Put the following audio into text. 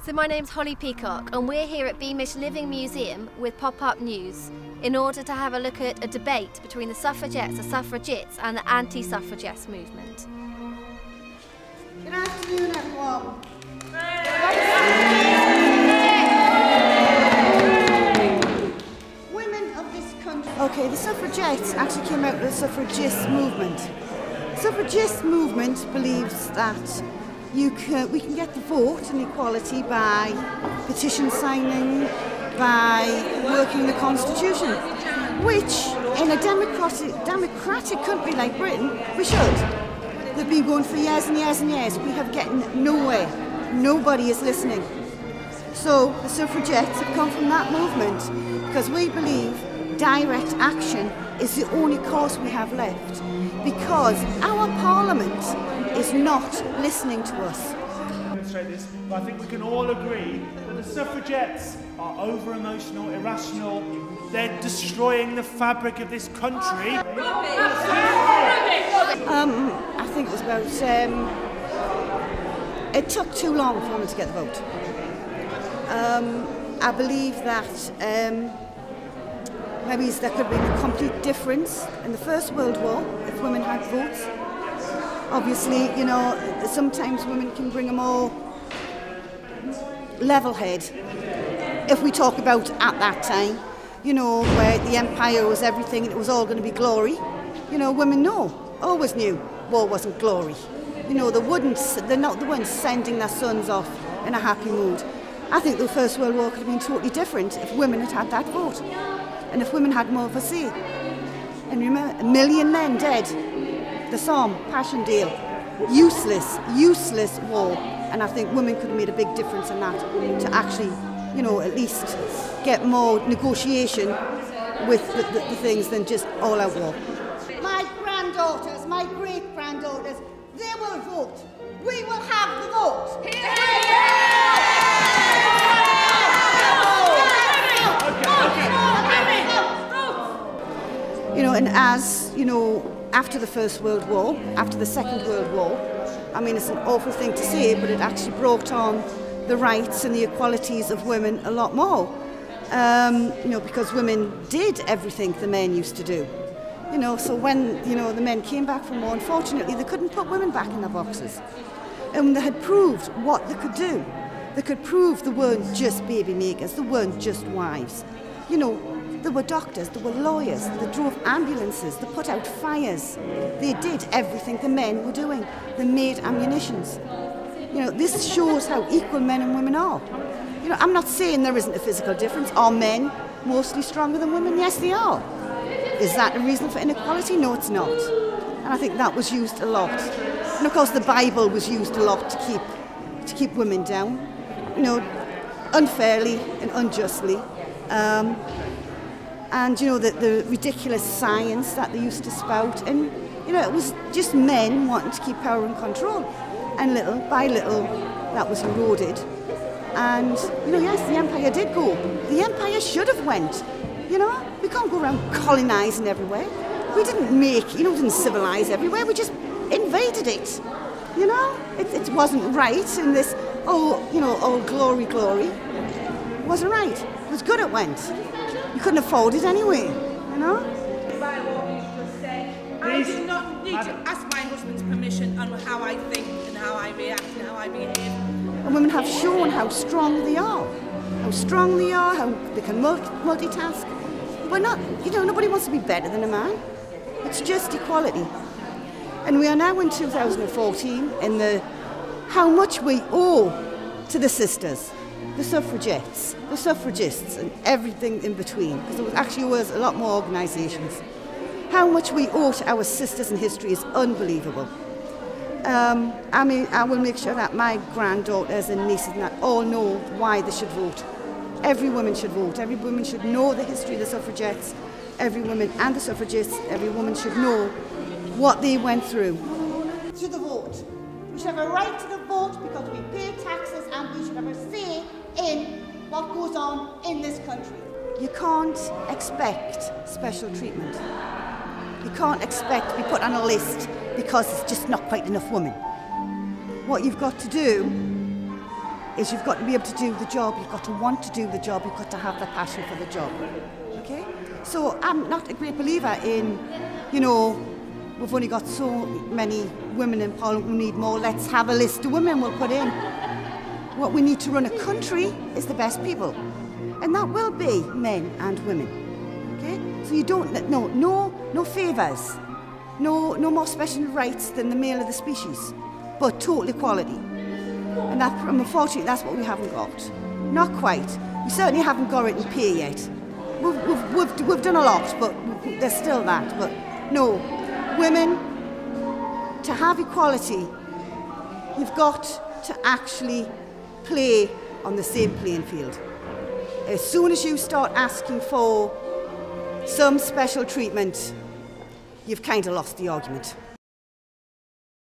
So my name's Holly Peacock and we're here at Beamish Museum with Pop-Up News in order to have a look at a debate between the Suffragettes, the Suffragists and the anti-Suffragist movement. Good afternoon, everyone. Women of this country. Okay, the Suffragettes actually came out of the Suffragist movement. The Suffragist movement believes that we can get the vote and equality by petition signing, by working the Constitution, which in a democratic country like Britain, we should. They've been going for years and years and years. We have getting nowhere. Nobody is listening. So the Suffragettes have come from that movement because we believe direct action is the only course we have left, because our Parliament is not listening to us. Demonstrate this, but I think we can all agree that the Suffragettes are over-emotional, irrational. They're destroying the fabric of this country. I think it was about, it took too long for women to get the vote. I believe that maybe there could have been a complete difference in the First World War if women had votes. Obviously, you know, sometimes women can bring a more level head. If we talk about at that time, you know, where the empire was everything and it was all going to be glory, you know, women always knew war wasn't glory. You know, they're not the ones sending their sons off in a happy mood. I think the First World War could have been totally different if women had had that vote and if women had more of a say. And remember, 1 million men dead. The Somme, Passchendaele, useless war. And I think women could have made a big difference in that to actually, you know, at least get more negotiation with the things than just all-out war. My granddaughters, my great-granddaughters, they will vote. We will have the vote. You know, and as, you know, after the First World War, after the Second World War, I mean, it's an awful thing to say, but it actually brought on the rights and the equalities of women a lot more. You know, because women did everything the men used to do. You know, so when, you know, the men came back from war, unfortunately, they couldn't put women back in their boxes. And they had proved what they could do. They could prove they weren't just baby makers, they weren't just wives. You know, they were doctors, they were lawyers, they drove ambulances, they put out fires. They did everything the men were doing. They made ammunitions. You know, this shows how equal men and women are. You know, I'm not saying there isn't a physical difference. Are men mostly stronger than women? Yes, they are. Is that a reason for inequality? No, it's not. And I think that was used a lot. And of course, the Bible was used a lot to keep women down. You know, unfairly and unjustly. And, you know, the ridiculous science that they used to spout. And, you know, it was just men wanting to keep power and control. And little by little, that was eroded. And, you know, yes, the empire did go. The empire should have went. You know, we can't go around colonising everywhere. We didn't civilise everywhere. We just invaded it. You know, it wasn't right in this, you know, old glory. It wasn't right. It was good it went. You couldn't afford it anyway, you know? By what you just said, I do not need to ask my husband's permission on how I think and how I react and how I behave. And women have shown how strong they are. How strong they are, how they can multitask. We're not, you know, nobody wants to be better than a man. It's just equality. And we are now in 2014 in how much we owe to the sisters, the suffragettes, the suffragists, and everything in between, because there actually was a lot more organisations. How much we owe to our sisters in history is unbelievable. I mean, I will make sure that my granddaughters and nieces and that all know why they should vote. Every woman should vote. Every woman should know the history of the suffragettes. Every woman and the suffragists, every woman should know what they went through. To the vote. We should have a right to the vote because we pay taxes and we should have a say in what goes on in this country. You can't expect special treatment. You can't expect to be put on a list because it's just not quite enough women. What you've got to do is you've got to be able to do the job, you've got to want to do the job, you've got to have the passion for the job. Okay? So I'm not a great believer in, you know, we've only got so many women in Parliament, we need more, let's have a list of women we'll put in. What we need to run a country is the best people. And that will be men and women. Okay? So you don't, no favours, no more special rights than the male of the species, but total equality. And unfortunately, that's what we haven't got. Not quite. We certainly haven't got it in pay yet. We've done a lot, but there's still that. But no, women, to have equality, you've got to actually play on the same playing field. As soon as you start asking for some special treatment, you've kind of lost the argument.